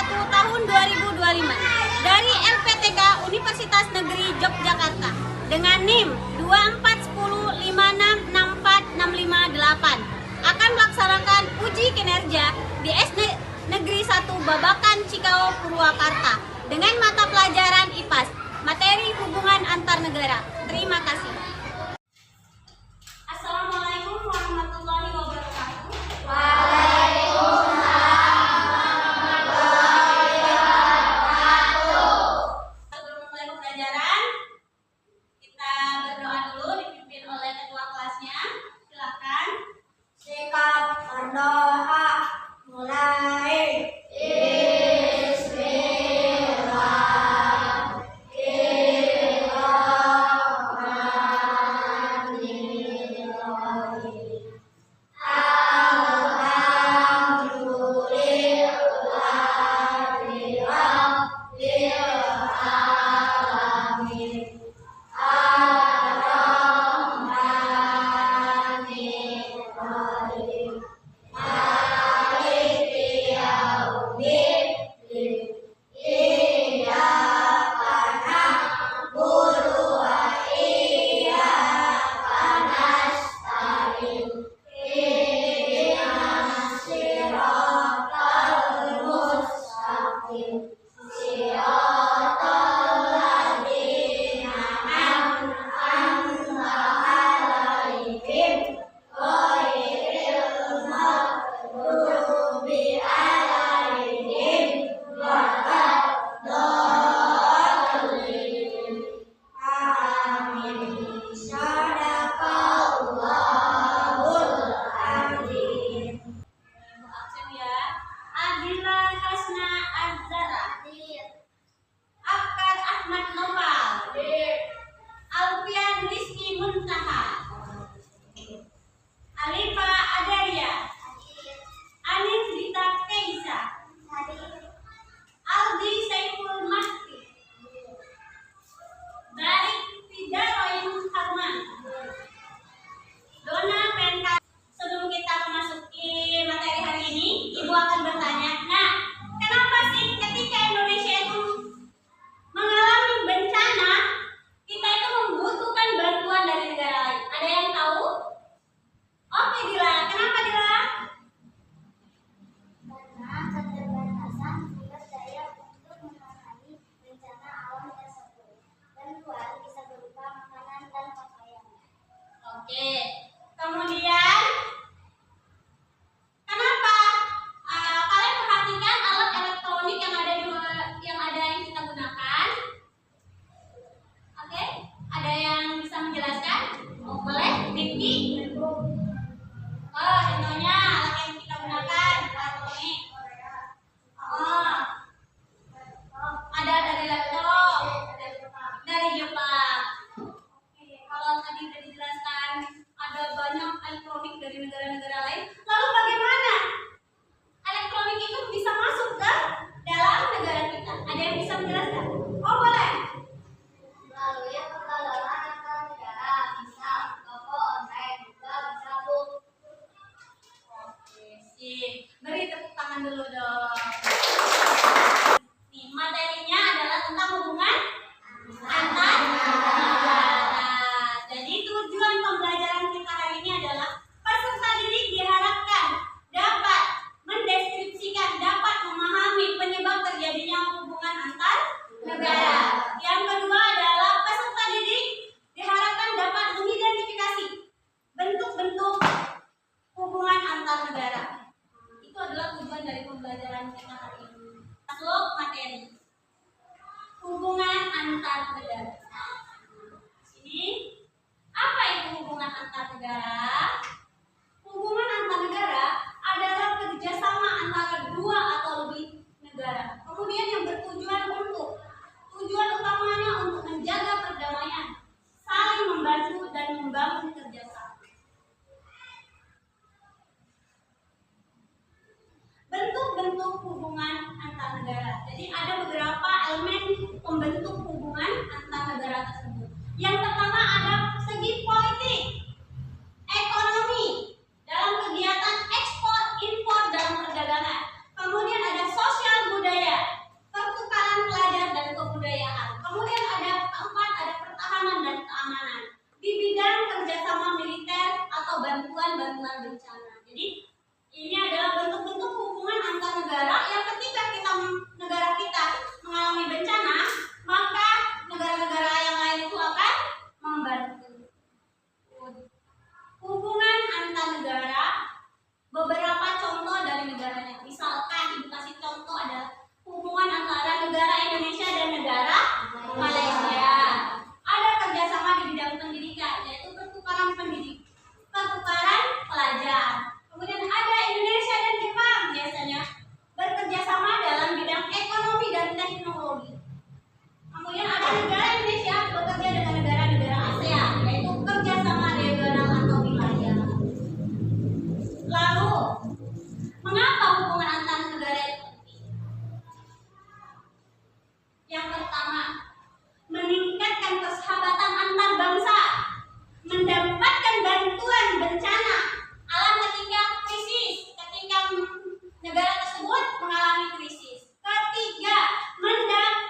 1 tahun 2025 dari LPTK Universitas Negeri Yogyakarta dengan NIM 2410566465 akan melaksanakan uji kinerja di SD Negeri 1 Babakan Cikao Purwakarta dengan mata pelajaran IPAS, materi hubungan antar negara. Terima kasih. Assalamualaikum warahmatullahi wabarakatuh. Sebelum mulai pembelajaran, kita berdoa dulu dipimpin oleh ketua kelasnya. Silakan. Sikap berdoa mulai. Absen ya. Adila Hasna Azara. Akar Ahmad Noval. Alfian Rizky Muntaha. Alifa Adaria. Anif Dita Keisa. Aldi Saiful Mahdi. Barik Fidaroyun Harman. Dona Penka. Sebelum kita memasuki materi hari ini, Ibu akan bertanya, nah, kenapa sih ketika Indonesia itu mengalami bencana, kita itu membutuhkan bantuan dari negara lain? Ada yang tahu? Oke, Dila. Kenapa, Dila? Karena keterbatasan sumber daya untuk menangani bencana alam tersebut. Bantuan bisa berupa makanan dan pakaian. Oke. Kemudian, kenapa kalian perhatikan alat elektronik yang ada yang kita gunakan? Oke, ada yang bisa menjelaskan? Oh, boleh, Diki? Oh, contohnya alat yang kita gunakan elektronik. Oh, ada dari laptop, dari Jepang. Oke, kalau tadi sudah dijelaskan ada banyak elektronik dari negara-negara lain, lalu bagaimana elektronik itu bisa masuk ke dalam negara kita? Ada yang bisa menjelaskan? Oh, boleh. Melalui perdagangan antar negara, misal toko online. kerjasama militer atau bantuan-bantuan bencana. Jadi ini adalah bentuk-bentuk hubungan antar negara yang ketika negara kita mengalami bencana, maka negara-negara yang lain itu akan membantu. Hubungan antar negara, beberapa contoh dari negaranya. Misalkan ibu kasih contoh ada hubungan antara negara Indonesia dan negara Malaysia. Ada kerjasama di bidang pendidikan, yaitu pertukaran pelajar. Kemudian ada Indonesia dan Jepang biasanya bekerja sama dalam bidang ekonomi dan teknologi. Kemudian ada negara Indonesia bekerja dengan negara-negara ASEAN, yaitu kerjasama regional atau wilayah. Lalu, mengapa hubungan antar negara itu penting? Yang pertama, meningkatkan persahabatan antar bangsa, mendapatkan bantuan bencana alam ketika krisis, ketika negara tersebut mengalami krisis. Ketiga,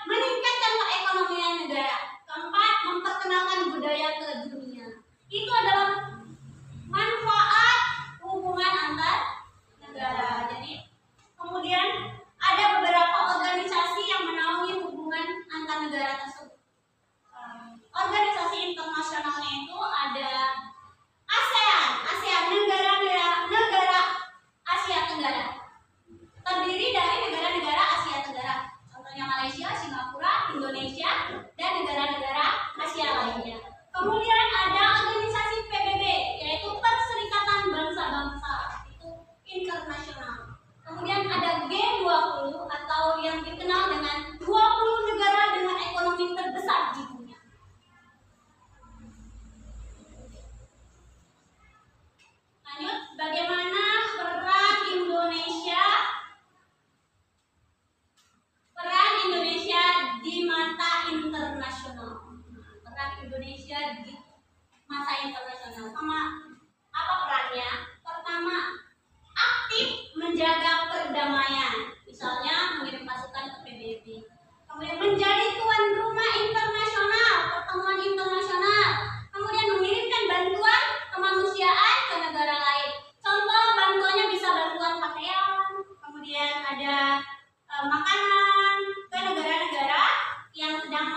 meningkatkan perekonomian negara. Keempat, memperkenalkan budaya ke dunia. Itu adalah manfaat hubungan antar negara. Jadi, kemudian ada beberapa organisasi yang menaungi hubungan antar negara tersebut. Organisasi internasionalnya itu ada ASEAN, negara Asia Tenggara. Terdiri dari negara-negara Asia Tenggara. Contohnya Malaysia, Singapura, Indonesia, dan negara-negara Asia lainnya. Kemudian ada organisasi PBB, yaitu Perserikatan Bangsa-Bangsa, itu internasional. Kemudian ada G20 atau yang dikenal dengan 20 negara dengan ekonomi terbesar di dunia. Lanjut, bagaimana peran Indonesia di mata internasional? Peran Indonesia di mata internasional. Sama apa perannya? Pertama, aktif menjaga perdamaian, misalnya mengirim pasukan ke PBB. Kemudian menjadi tuan rumah internasional, pertemuan internasional. Kemudian mengirimkan bantuan kemanusiaan ke negara lain. Contoh bantuannya bisa bantuan pakaian, kemudian ada makanan ke negara-negara yang sedang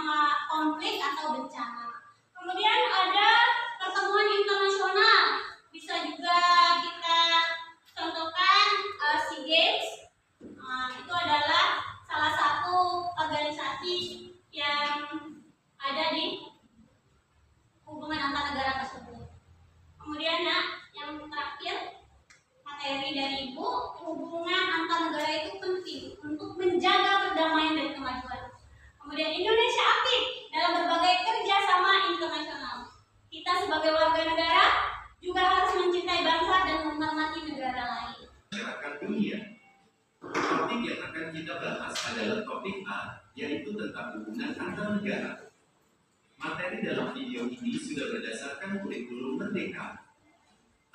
konflik atau bencana. Kemudian ada pertemuan internasional, bisa juga kita contohkan SEA Games. Itu adalah salah satu organisasi yang ada di hubungan antar negara tersebut. Kemudian yang terakhir materi dari Ibu, hubungan antar negara itu penting untuk menjaga perdamaian dan kemajuan. Kemudian Indonesia aktif dalam berbagai kerjasama internasional. Kita sebagai warga negara juga harus mencintai bangsa dan menghormati negara lain. Masyarakat dunia. Topik yang akan kita bahas adalah topik A, yaitu tentang hubungan antar negara. Materi dalam video ini sudah berdasarkan kurikulum Merdeka.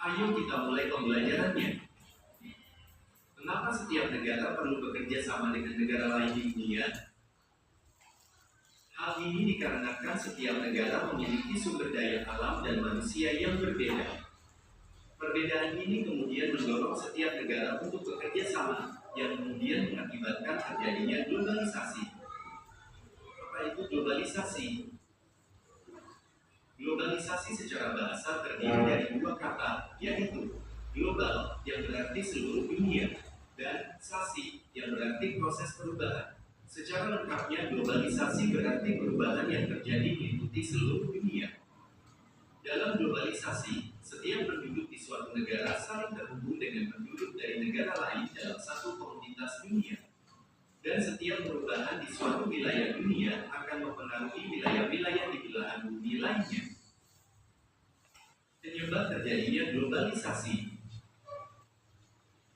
Ayo kita mulai pembelajarannya. Kenapa setiap negara perlu bekerja sama dengan negara lain di dunia? Hal ini dikarenakan setiap negara memiliki sumber daya alam dan manusia yang berbeda. Perbedaan ini kemudian mendorong setiap negara untuk bekerja sama, yang kemudian mengakibatkan terjadinya globalisasi. Apa itu globalisasi? Globalisasi secara bahasa terdiri dari dua kata, yaitu global yang berarti seluruh dunia dan sasi yang berarti proses perubahan. Secara lengkapnya, globalisasi berarti perubahan yang terjadi meliputi seluruh dunia. Dalam globalisasi, setiap penduduk di suatu negara saling terhubung dengan penduduk dari negara lain dalam satu komunitas dunia. Dan setiap perubahan di suatu wilayah dunia akan mempengaruhi wilayah-wilayah di belahan bumi lainnya. Penyebab terjadinya globalisasi.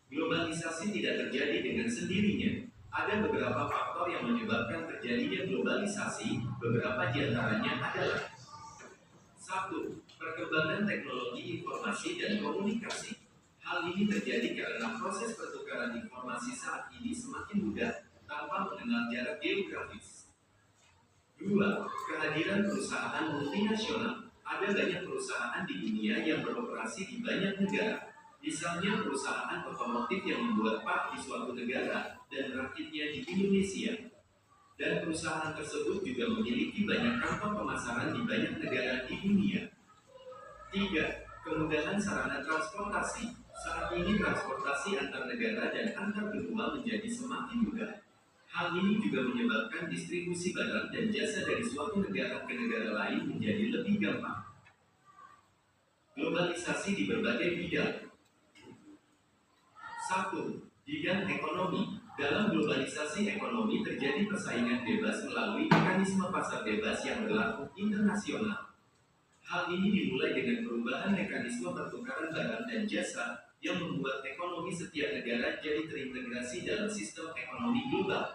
Globalisasi tidak terjadi dengan sendirinya. Ada beberapa faktor yang menyebabkan terjadinya globalisasi, beberapa di antaranya adalah 1. Perkembangan teknologi informasi dan komunikasi. Hal ini terjadi karena proses pertukaran informasi saat ini semakin mudah tanpa mengenal jarak geografis. 2. Kehadiran perusahaan multinasional. Ada banyak perusahaan di dunia yang beroperasi di banyak negara. Misalnya perusahaan otomotif yang membuat part di suatu negara dan merakitnya di Indonesia. Dan perusahaan tersebut juga memiliki banyak kantor pemasaran di banyak negara di dunia. 3. Kemudahan sarana transportasi. Saat ini transportasi antar negara dan antar benua menjadi semakin mudah. Hal ini juga menyebabkan distribusi barang dan jasa dari suatu negara ke negara lain menjadi lebih gampang. Globalisasi di berbagai bidang. 1. Bidang ekonomi. Dalam globalisasi ekonomi terjadi persaingan bebas melalui mekanisme pasar bebas yang berlaku internasional. Hal ini dimulai dengan perubahan mekanisme pertukaran barang dan jasa yang membuat ekonomi setiap negara jadi terintegrasi dalam sistem ekonomi global.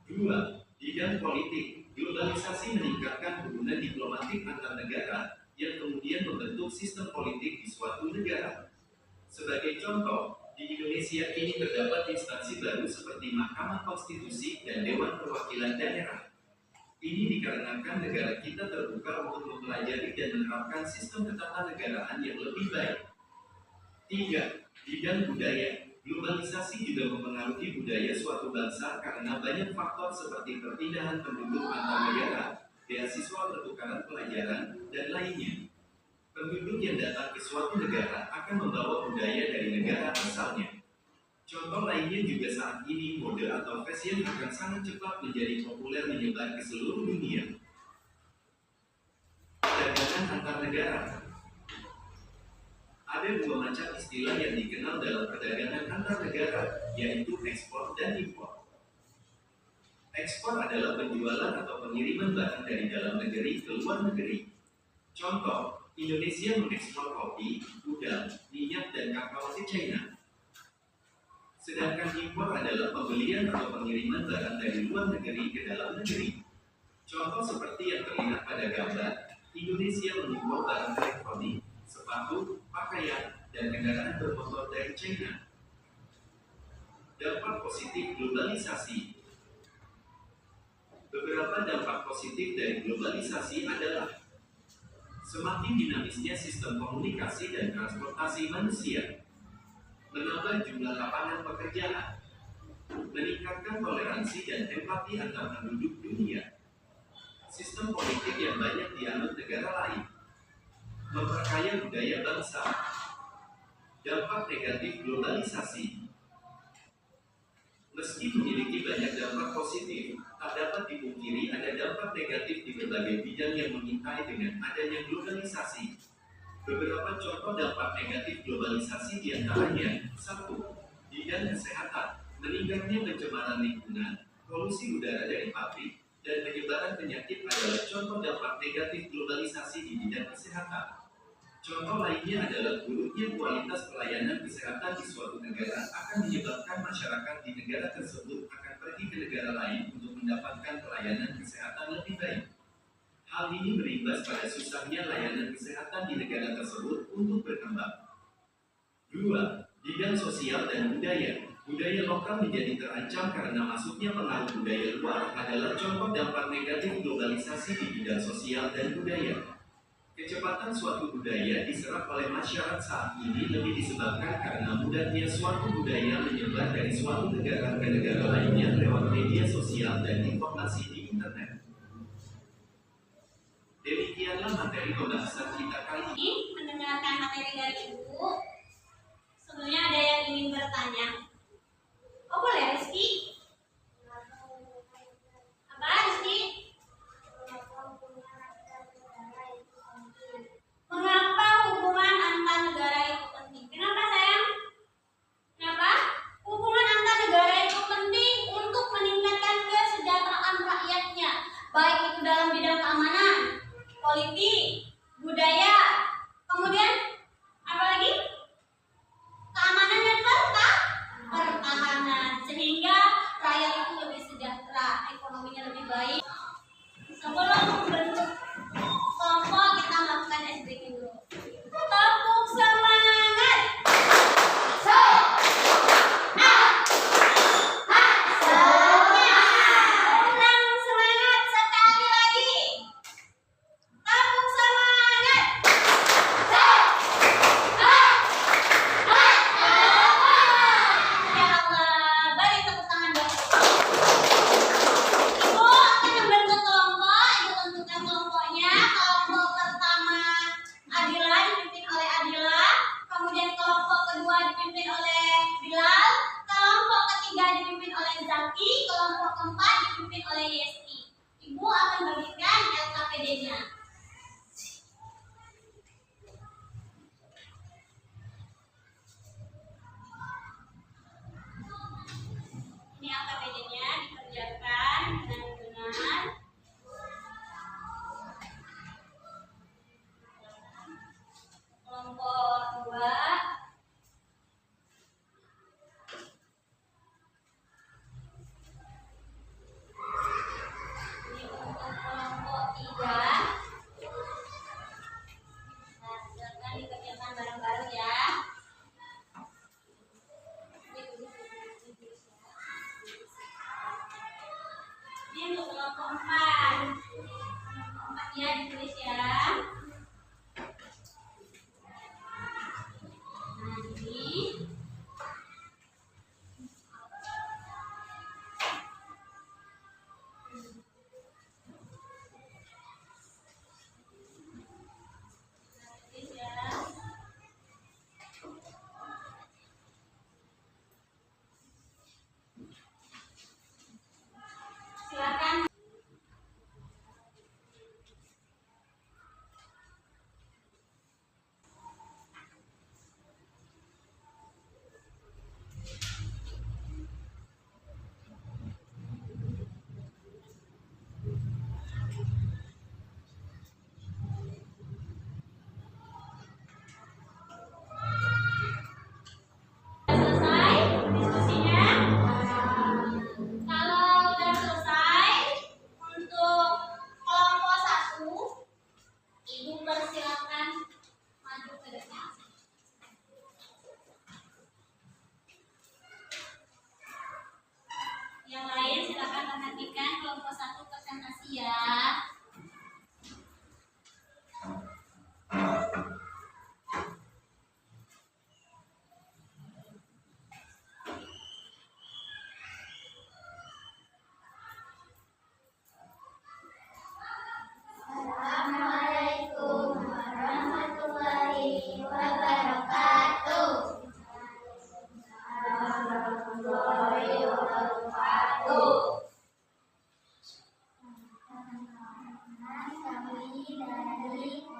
2. Bidang politik. Globalisasi meningkatkan hubungan diplomatik antar negara yang kemudian membentuk sistem politik di suatu negara. Sebagai contoh, di Indonesia kini terdapat instansi baru seperti Mahkamah Konstitusi dan Dewan Perwakilan Daerah. Ini dikarenakan negara kita terbuka untuk mempelajari dan menerapkan sistem ketatanegaraan yang lebih baik. 3. Bidang budaya. Globalisasi juga mempengaruhi budaya suatu bangsa karena banyak faktor seperti perpindahan penduduk antar negara, beasiswa pertukaran pelajaran, dan lainnya. Penduduk yang datang ke suatu negara akan membawa budaya dari negara asalnya. Contoh lainnya juga saat ini mode atau fashion akan sangat cepat menjadi populer menyebar ke seluruh dunia. Perdagangan antar negara. Ada dua macam istilah yang dikenal dalam perdagangan antar negara, yaitu ekspor dan impor. Ekspor adalah penjualan atau pengiriman barang dari dalam negeri ke luar negeri. Contoh, Indonesia mengekspor kopi, udang, minyak, dan kakao ke China. Sedangkan impor adalah pembelian atau pengiriman barang dari luar negeri ke dalam negeri. Contoh seperti yang terlihat pada gambar, Indonesia mengimpor barang elektronik, sepatu, pakaian, dan kendaraan bermotor dari China. Dampak positif globalisasi. Beberapa dampak positif dari globalisasi adalah semakin dinamisnya sistem komunikasi dan transportasi manusia, menambah jumlah lapangan pekerjaan, meningkatkan toleransi dan empati antar penduduk dunia, sistem politik yang banyak dianut negara lain, memperkaya budaya bangsa. Dampak negatif globalisasi. Meski memiliki banyak dampak positif, tak dapat dipungkiri ada dampak negatif di berbagai bidang yang mengintai dengan adanya globalisasi. Beberapa contoh dampak negatif globalisasi diantaranya: 1. Bidang kesehatan. Meningkatnya pencemaran lingkungan, polusi udara dari pabrik, dan penyebaran penyakit adalah contoh dampak negatif globalisasi di bidang kesehatan. Contoh lainnya adalah buruknya kualitas pelayanan kesehatan di suatu negara akan menyebabkan masyarakat di negara tersebut akan pergi ke negara lain untuk mendapatkan pelayanan kesehatan lebih baik. Hal ini berimbas pada susahnya layanan kesehatan di negara tersebut untuk berkembang. 2. Bidang sosial dan budaya. Budaya lokal menjadi terancam karena masuknya pengaruh budaya luar adalah contoh dampak negatif globalisasi di bidang sosial dan budaya. Kecepatan suatu budaya diserap oleh masyarakat saat ini lebih disebabkan karena mudahnya suatu budaya menyebar dari suatu negara ke negara lainnya lewat media sosial dan informasi di internet. Demikianlah materi pembahasan kita kali ini. Mendengarkan materi dari Ibu, sebelumnya ada yang ingin bertanya? Oh boleh, Rizky? Apa, Rizky? Mengapa hubungan antar negara itu penting? Kenapa sayang? Kenapa? Hubungan antar negara itu penting untuk meningkatkan kesejahteraan rakyatnya, baik itu dalam bidang keamanan, politik, budaya, kemudian apa lagi? Keamanan dan pertahanan, sehingga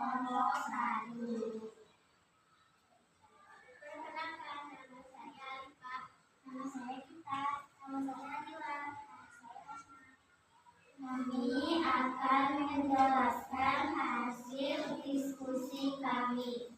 Pondok Sari. Perkenalkan, nama saya Alifa, nama saya Gita, nama saya Nabila, nama saya Asma. Kami akan menjelaskan hasil diskusi kami.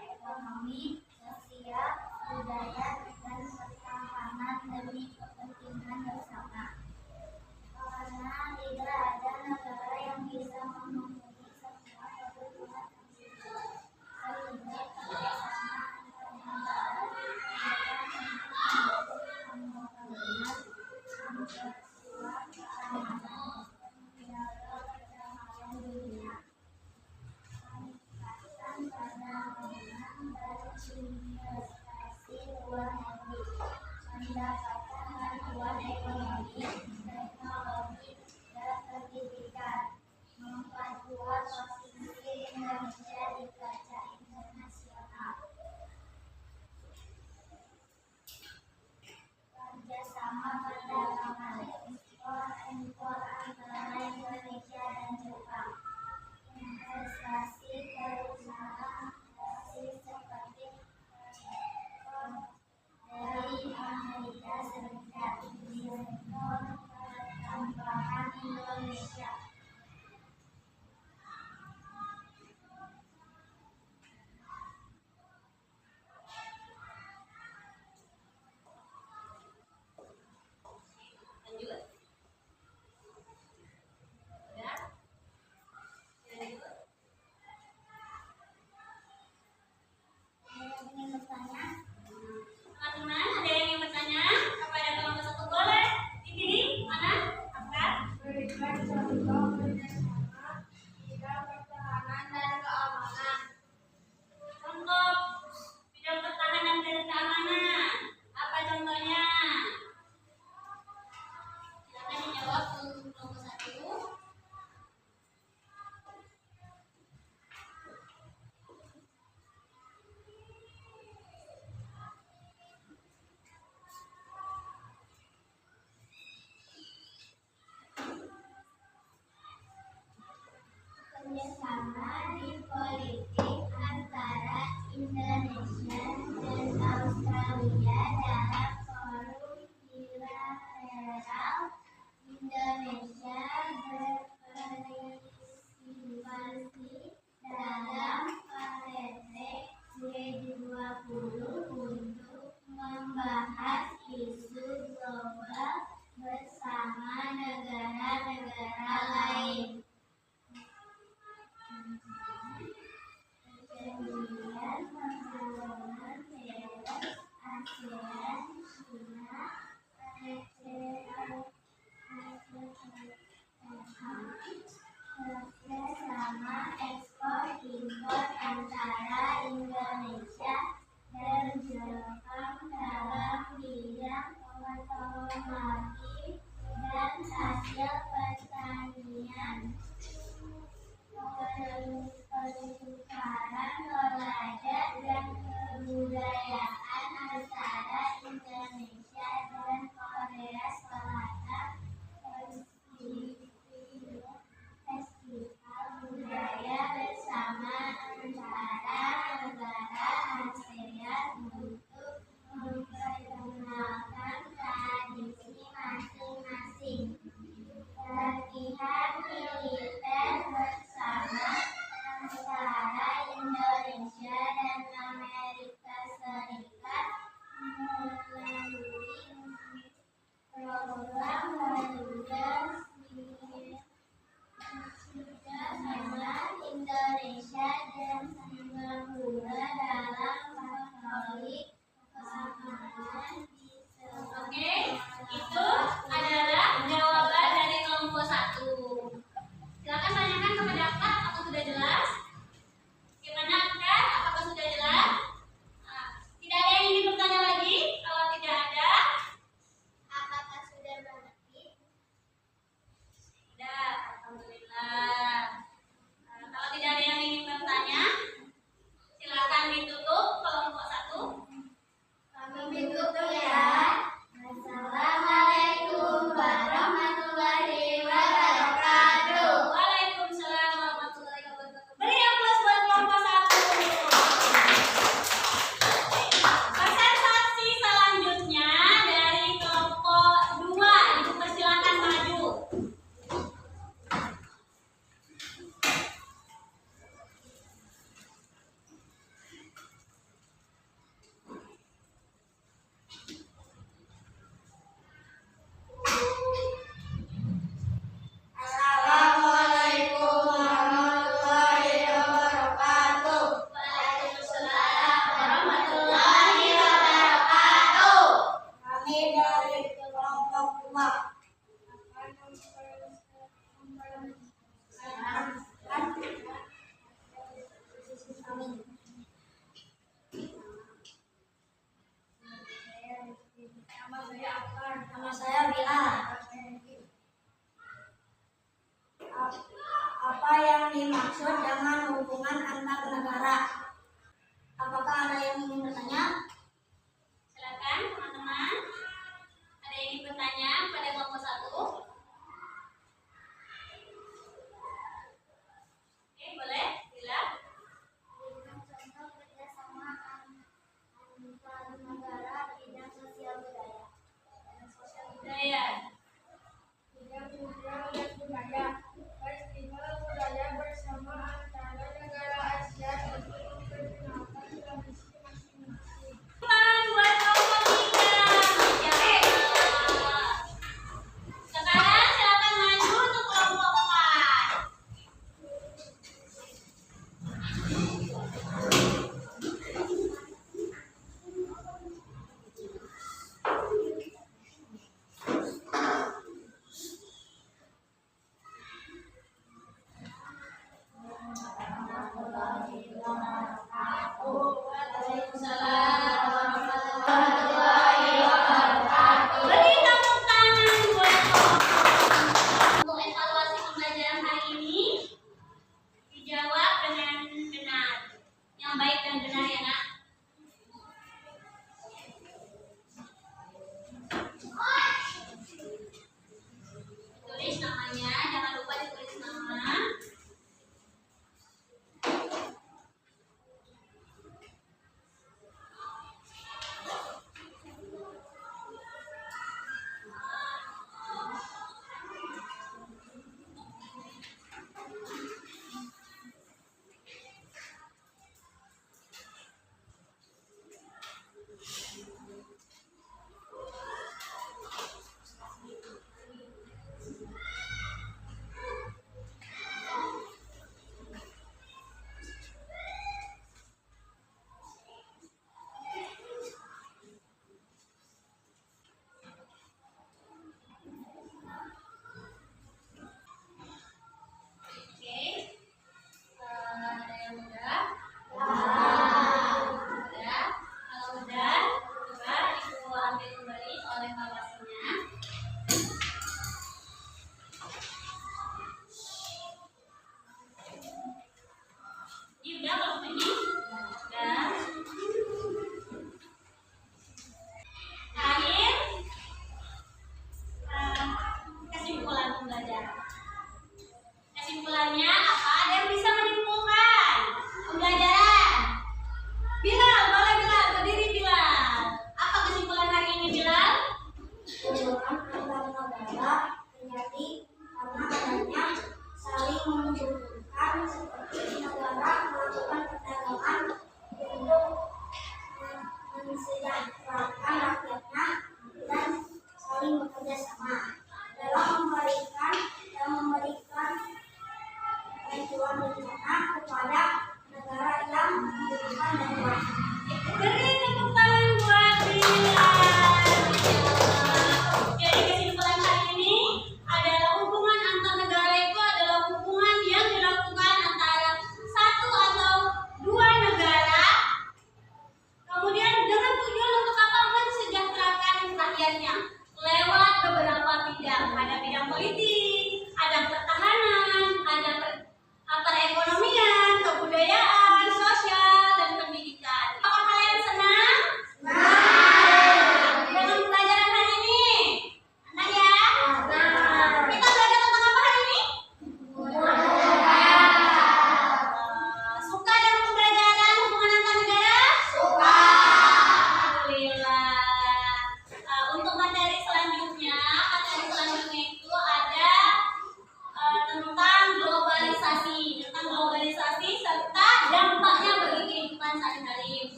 Ekonomi, sosial, budaya, dan pertahanan demi kepentingan bersama. Karena tidak ada negara yang bisa memenuhi semua kebutuhan tersebut, sehingga kerjasama antar negara untuk pembangunan, memperkuat keamanan, menjaga perdamaian dunia, meningkatkan perdamaian dan investasi luar negeri, mendapatkan bantuan ekonomi, teknologi, dan pendidikan, memperkuat posisi Indonesia di kancah internasional. Kerjasama perdagangan, ekspor-impor antara Indonesia dan Jepang, investasi perusahaan seperti dari Amerika Serikat di sektor pertambangan Indonesia. Lanjut. Udah? Lanjut. Ada yang ingin bertanya? Teman-teman, ada yang ingin bertanya kepada kelompok satu? Boleh dipilih mana? Angkat. Berikan contoh kerjasama bidang pertahanan dan keamanan. Contoh bidang pertahanan dan keamanan. Apa contohnya? Silakan dijawab untuk kelompok satu. Kerjasama di politik antara Indonesia dan Australia dalam forum bilateral. Indonesia berpartisipasi dalam KTT G20 untuk membahas isu global bersama negara-negara lain. Perjanjian perhubungan bebas ASEAN China kerjasama ekspor impor antara Indonesia dan Jepang dalam bidang otomotif dan saya Bilal.